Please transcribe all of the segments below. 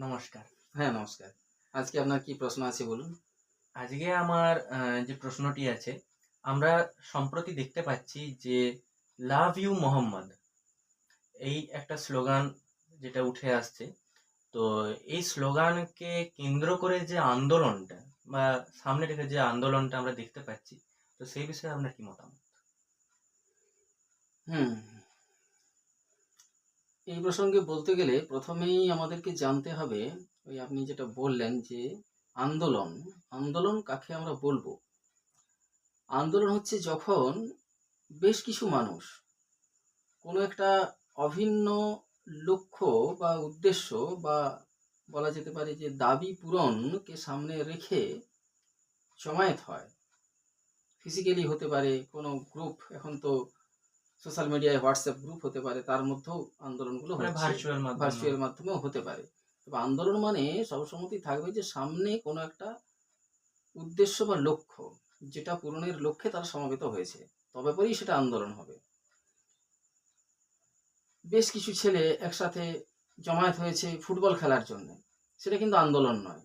নমস্কার। হ্যাঁ, নমস্কার। আজকে আপনার কি প্রশ্ন আছে বলুন? আজকে আমার যে প্রশ্নটি আছে, আমরা সম্প্রতি দেখতে পাচ্ছি যে লাভ ইউ মোহাম্মদ এই একটা স্লোগান যেটা উঠে আসছে। তো এই স্লোগানকে কেন্দ্র করে যে আন্দোলনটা বা সামনে রেখে যে আন্দোলনটা আমরা দেখতে পাচ্ছি, তো সেই বিষয়ে আপনার কি মতামত? হুম, এই প্রসঙ্গে বলতে গেলে প্রথমেই আমাদেরকে জানতে হবে, ওই আপনি যেটা বললেন যে আন্দোলন, আন্দোলন কাকে আমরা বলবো? আন্দোলন হচ্ছে যখন বেশ কিছু মানুষ কোনো একটা অভিন্ন লক্ষ্য বা উদ্দেশ্য বা বলা যেতে পারে যে দাবি পূরণকে সামনে রেখে জমায়েত হয়। ফিজিক্যালি হতে পারে, কোনো গ্রুপ, এখন তো সোশ্যাল মিডিয়ায় হোয়াটসঅ্যাপ গ্রুপ হতে পারে, তার মধ্যেও আন্দোলনগুলো মানে হচ্ছে, ভার্চুয়াল মাধ্যমে। ভার্চুয়াল মাধ্যমেও হতে পারে। তবে আন্দোলন মানে সবসময়ই থাকবে যে সামনে কোনো একটা উদ্দেশ্য বা লক্ষ্য, যেটা পূরণের লক্ষ্যে তারা সমবেত হয়েছে, তবে পরেই সেটা আন্দোলন হবে। বেশ কিছু ছেলে একসাথে জমায়েত হয়েছে ফুটবল খেলার জন্য, সেটা কিন্তু আন্দোলন নয়।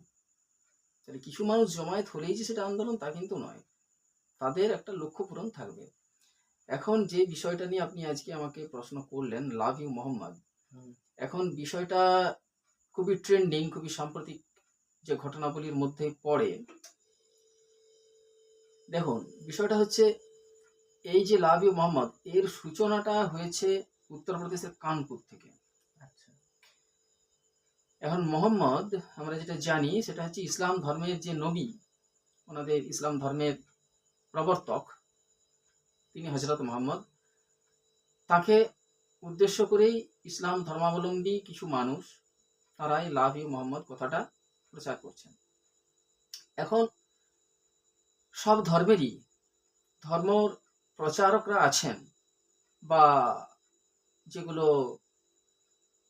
তাহলে কিছু মানুষ জমায়েত হলেই যে সেটা আন্দোলন তা কিন্তু নয়, তাদের একটা লক্ষ্য পূরণ থাকবে। এখন যে বিষয়টা নিয়ে আপনি আজকে আমাকে প্রশ্ন করলেন, লাভ ইউ মোহাম্মদ, হুম, এখন বিষয়টা খুবই ট্রেন্ডিং, খুবই সাম্প্রতিক যে ঘটনাবলীর মধ্যে পড়ে। দেখুন, বিষয়টা হচ্ছে এই যে লাভ ইউ মোহাম্মদ, এর সূচনাটা হয়েছে উত্তরপ্রদেশের কানপুর থেকে। আচ্ছা। এখন মোহাম্মদ, আমরা যেটা জানি সেটা হচ্ছে ইসলাম ধর্মের যে নবী, ওনাদের ইসলাম ধর্মের প্রবর্তক, তিনি হজরত মোহাম্মদ। তাকে উদ্দেশ্য করেই ইসলাম ধর্মাবলম্বী কিছু মানুষ, তারাই লাভ ইউ মোহাম্মদ কথাটা প্রচার করছেন। এখন সব ধর্মেরই ধর্ম প্রচারকরা আছেন, বা যেগুলো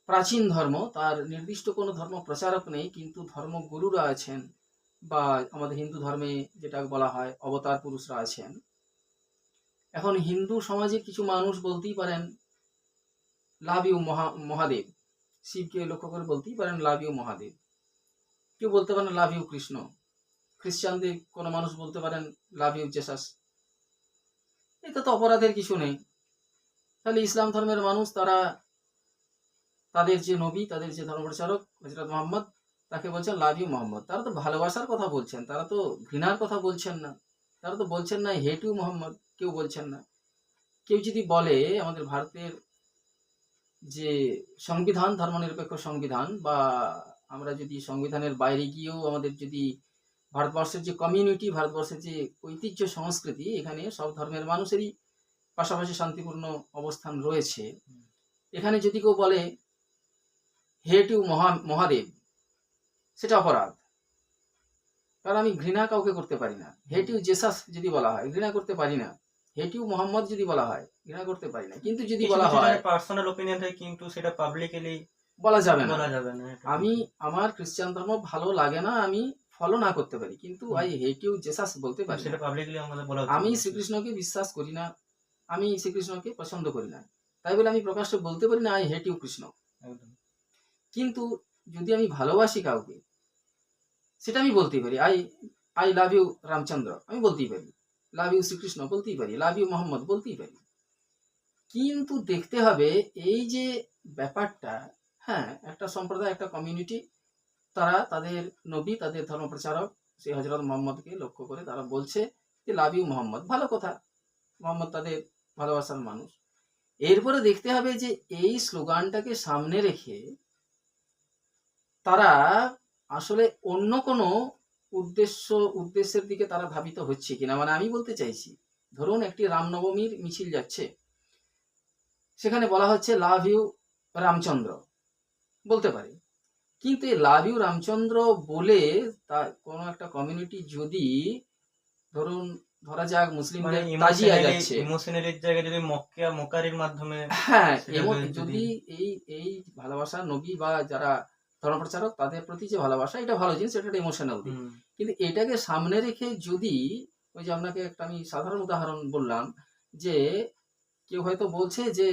প্রাচীন ধর্ম, তার নির্দিষ্ট কোনো ধর্ম প্রচারক নেই, কিন্তু ধর্মগুরুরা আছেন, বা আমাদের হিন্দু ধর্মে যেটা বলা হয় অবতার পুরুষরা আছেন। এখন হিন্দু সমাজের কিছু মানুষ বলতেই পারেন লাভ ইউ মহাদেব, শিবকে লক্ষ্য করে বলতেই পারেন লাভ ইউ মহাদেব। কেউ বলতে পারেন লাভ ইউ কৃষ্ণ। খ্রিস্টানদের কোনো মানুষ বলতে পারেন লাভ ইউ জেসাস। এটা তো অপরাধের কিছু নেই। তাহলে ইসলাম ধর্মের মানুষ, তারা তাদের যে নবী, তাদের যে ধর্মপ্রচারক হযরত মুহাম্মদ, তাকে বলছেন লাভ ইউ মোহাম্মদ। তারা তো ভালোবাসার কথা বলছেন, তারা তো ঘৃণার কথা বলছেন না। তারা তো বলছেন না হেট ইউ মোহাম্মদ, কেউ বলছেন না। কেউ যদি বলে আমাদের ভারতের যে সংবিধান, ধর্মনিরপেক্ষ সংবিধান, বা আমরা যদি সংবিধানের বাইরে গিয়েও আমাদের যদি ভারতবর্ষের যে কমিউনিটি, ভারতবর্ষের যে ঐতিহ্য সংস্কৃতি, এখানে সব ধর্মের মানুষেরই পাশাপাশি শান্তিপূর্ণ অবস্থান রয়েছে। এখানে যদি কেউ বলে হেট ইউ মহাদেব, সেটা অপরাধ। কারণ আমি ঘৃণা কাউকে করতে পারি না। হেট ইউ জেসাস যদি বলা হয়, ঘৃণা করতে পারি না। হেট ইউ মোহাম্মদ যদি বলা হয়, ঘৃণা করতে পারি না। কিন্তু যদি কিছু বলা কিছু হয়, জনের পার্সোনাল ওপিনিয়ন থাকে, কিন্তু সেটা পাবলিকলি বলা যাবে না। বলা যাবে না, এটা ঠিক। আমি, আমার খ্রিস্টান ধর্ম ভালো লাগে না, আমি ফলো না করতে পারি, কিন্তু হুম, আই হেট ইউ জেসাস বলতে কিন্তু পারি না। সেটা পাবলিকলি আমাদের বলা উচিত আমি অবশ্যই। শ্রীকৃষ্ণকে বিশ্বাস করি না, আমি শ্রীকৃষ্ণকে পছন্দ করি না, তাই বলে আমি প্রকাশ্যে বলতে পারি না আই হেট ইউ কৃষ্ণ। একদম। কিন্তু যদি আমি ভালোবাসি কাউকে, সেটা আমি বলতেই পারি। I I love you Ramchandra, আমি বলতেই পারি। লাভ ইউ শ্রীকৃষ্ণ বলতেই পারি, লাভ ইউ মোহাম্মদ বলতেই পারি। কিন্তু দেখতে হবে এই যে ব্যাপারটা, হ্যাঁ, একটা সম্প্রদায়, একটা কমিউনিটি, তারা তাদের নবী, তাদের ধর্মপ্রচারক সেই হজরত মোহাম্মদকে লক্ষ্য করে তারা বলছে যে লাভ ইউ মোহাম্মদ, ভালো কথা, মোহাম্মদ তাদের ভালোবাসার মানুষ। এরপরে দেখতে হবে যে এই স্লোগানটাকে সামনে রেখে তারা আসলে অন্য কোনো উদ্দেশ্যের দিকে তারা ধাবিত হচ্ছে কিনা। মানে আমি বলতে চাইছি, ধরুন একটি রামনবমীর মিছিল যাচ্ছে, সেখানে বলা হচ্ছে লাভ ইউ রামচন্দ্র, বলতে পারে। কিন্তু এই লাভ ইউ রামচন্দ্র বলে তা কোনো একটা কমিউনিটি যদি, ধরুন ধরা যাক মানে মুসলিমদের তাজিয়া ইমোশনালি যাচ্ছে, ইমোশনালির জায়গায় যদি মোকারির মাধ্যমে হ্যাঁ, এমন সেটাকে যদি যদি এই এই ভালোবাসা নবী বা যারা ধর্মপ্রচারক তাদের প্রতি যে ভালোবাসা, এটা ভালো জিনিস, এটা একটা ইমোশনাল দিক। হুম, কিন্তু এটাকে সামনে রেখে যদি, ওই যে আপনাকে একটা আমি সাধারণ উদাহরণ বললাম, যে কেউ হয়তো বলছে যে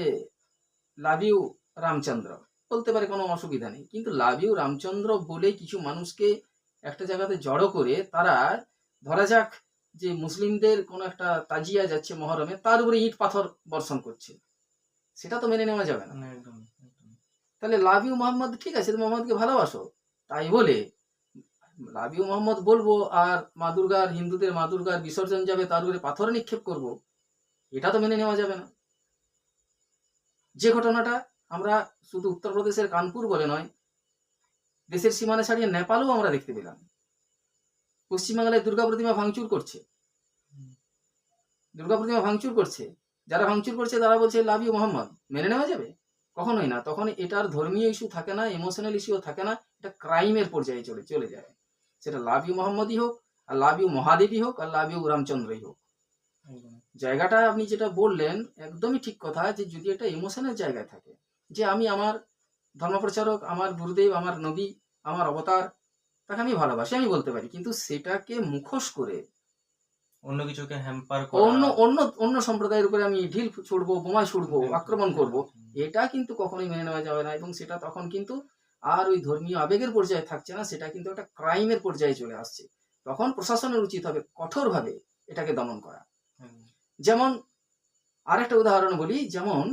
লাভ ইউ রামচন্দ্র, বলতে পারে, কোনো অসুবিধা নেই। কিন্তু লাভ ইউ রামচন্দ্র বলে কিছু মানুষকে একটা জায়গাতে জড়ো করে তারা, ধরা যাক যে মুসলিমদের কোনো একটা তাজিয়া যাচ্ছে মহরমে, তার উপরে ইট পাথর বর্ষণ করছে, সেটা তো মেনে নেওয়া যাবে না। না, একদম একদম। তাহলে লাভ ইউ মোহাম্মদ, ঠিক আছে, তুমি মোহাম্মদকে ভালোবাসো, তাই বলে লাভ ইউ মোহাম্মদ বলবো আর মা দুর্গার, হিন্দুদের মা দুর্গার বিসর্জন যাবে, তার উপরে পাথর নিক্ষেপ করব, এটা তো মেনে নেওয়া যাবে না। যে ঘটনাটা আমরা শুধু উত্তরপ্রদেশের কানপুর বলে নয়, দেশের সীমানা ছাড়িয়ে নেপালেও আমরা দেখতে পেলাম। পশ্চিমবাংলায় দুর্গা প্রতিমা ভাঙচুর করছে, দুর্গা প্রতিমা ভাঙচুর করছে, যারা ভাঙচুর করছে তারা বলছে লাভ ইউ মোহাম্মদ, মেনে নেওয়া যাবে? কখনোই না। তখন এটার ধর্মীয় ইস্যু থাকে না, ইমোশনাল ইস্যুও থাকে না, এটা ক্রাইমের পর্যায়ে চলে যায়। সেটা লাভ ইউ মোহাম্মদই হোক, আর লাভ ইউ মহাদেবী হোক, আর লাভ ইউ রামচন্দ্রই হোক। একদম। জায়গাটা আপনি যেটা বললেন একদমই ঠিক কথা, যে যদি এটা ইমোশনের জায়গায় থাকে, যে আমি আমার ধর্মপ্রচারক, আমার গুরুদেব, আমার নবী, আমার অবতার, তাকে আমি ভালোবাসি, আমি বলতে পারি, কিন্তু সেটাকে মুখোশ করে অন্য কিছুকে হ্যাম্পার অন্য করা, অন্য অন্য সম্প্রদায়ের উপরে আমি ঢিল ছুড়বো, বোমা ছুড়বো, একদম, আক্রমণ করব, একদম। এটা কিন্তু কখনোই মেনে নেওয়া যাবে না। এবং সেটা তখন কিন্তু আর ওই ধর্মীয় আবেগের পর্যায়ে থাকছে না, সেটা কিন্তু একটা ক্রাইমের পর্যায়ে চলে আসছে। তখন প্রশাসনের উচিত হবে কঠোরভাবে এটাকে দমন করা। একদম। যেমন আরেকটা উদাহরণ বলি, যেমন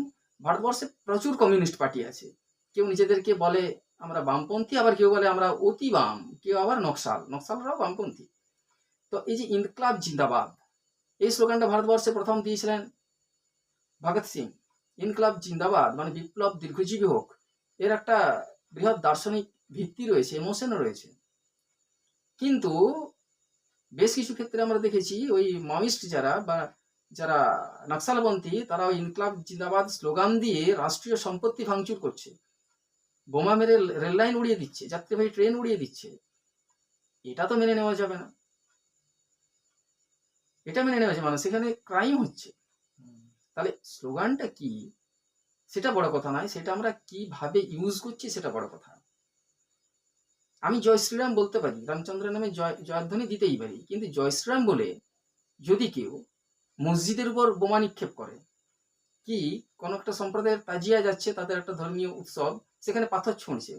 ভারতবর্ষে প্রচুর কমিউনিস্ট পার্টি আছে। কেউ নিজেদেরকে বলে আমরা বামপন্থী, আবার কেউ বলে আমরা অতি বাম, কেউ আবার নকশালরাও বামপন্থী। তো এই যে ইনকলাব জিন্দাবাদ, এই স্লোগানটা ভারতবর্ষে প্রথম দিয়েছিলেন ভগৎ সিং। ইনকলাব জিন্দাবাদ মানে বিপ্লব দীর্ঘজীবী হোক, এর একটা বৃহৎ দার্শনিক ভিত্তি রয়েছে, ইমোশনও রয়েছে। কিন্তু বেশ কিছু ক্ষেত্রে আমরা দেখেছি ওই মাওয়িস্ট যারা, বা যারা নকশালপন্থী, তারা ওই ইনকলাব জিন্দাবাদ স্লোগান দিয়ে রাষ্ট্রীয় সম্পত্তি ভাঙচুর করছে, বোমা মেরে রেল লাইন উড়িয়ে দিচ্ছে, যাত্রীবাহী ট্রেন উড়িয়ে দিচ্ছে। এটা তো মেনে নেওয়া যাবে না, এটা মেনে নেওয়া যাবে না, সেখানে ক্রাইম হচ্ছে। তাহলে স্লোগানটা কি সেটা বড় কথা নয়, সেটা আমরা কিভাবে ইউজ করছি সেটা বড় কথা। আমি জয় শ্রীরাম বলতে পারি, রামচন্দ্রের নামে জয়ধ্বনি দিতেই পারি, কিন্তু জয় শ্রীরাম বলে যদি কেউ মসজিদের উপর বোমা নিক্ষেপ করে, কি কোন একটা সম্প্রদায়ের তাজিয়া যাচ্ছে, তাদের একটা ধর্মীয় উৎসব, সেখানে পাথর ছুঁড়ছে,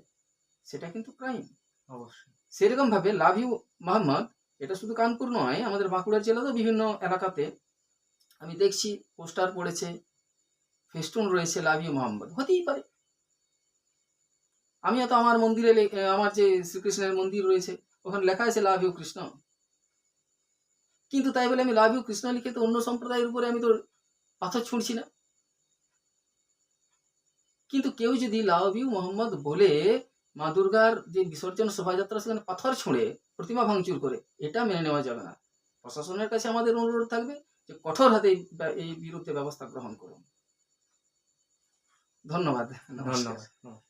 সেটা কিন্তু ক্রাইম। অবশ্যই। সেরকম ভাবে লাভ ইউ মোহাম্মদ, এটা শুধু কানপুর নয়, আমাদের বাঁকুড়ার জেলাতেও বিভিন্ন এলাকাতে আমি দেখছি পোস্টার পড়েছে, ফেস্টুন রয়েছে লাভ ইউ মোহাম্মদ। হতেই পারে, আমি হয়তো আমার মন্দিরে আমার যে শ্রীকৃষ্ণের মন্দির রয়েছে ওখানে লেখা আছে লাভ ইউ কৃষ্ণ, কিন্তু তাই বলে আমি লাভ ইউ কৃষ্ণ লিখে তো অন্য সম্প্রদায়ের উপরে আমি তো পাথর ছুঁড়ছি না। কিন্তু কেউ যদি লাভ ইউ মোহাম্মদ বলে মা দুর্গার যে বিসর্জন শোভাযাত্রা সেখানে পাথর ছুঁড়ে প্রতিমা ভাঙচুর করে, এটা মেনে নেওয়া যাবে না। প্রশাসনের কাছে আমাদের অনুরোধ থাকবে যে কঠোর হাতে এই বিরুদ্ধে ব্যবস্থা গ্রহণ করুন। ধন্যবাদ, নমস্কার। ধন্যবাদ।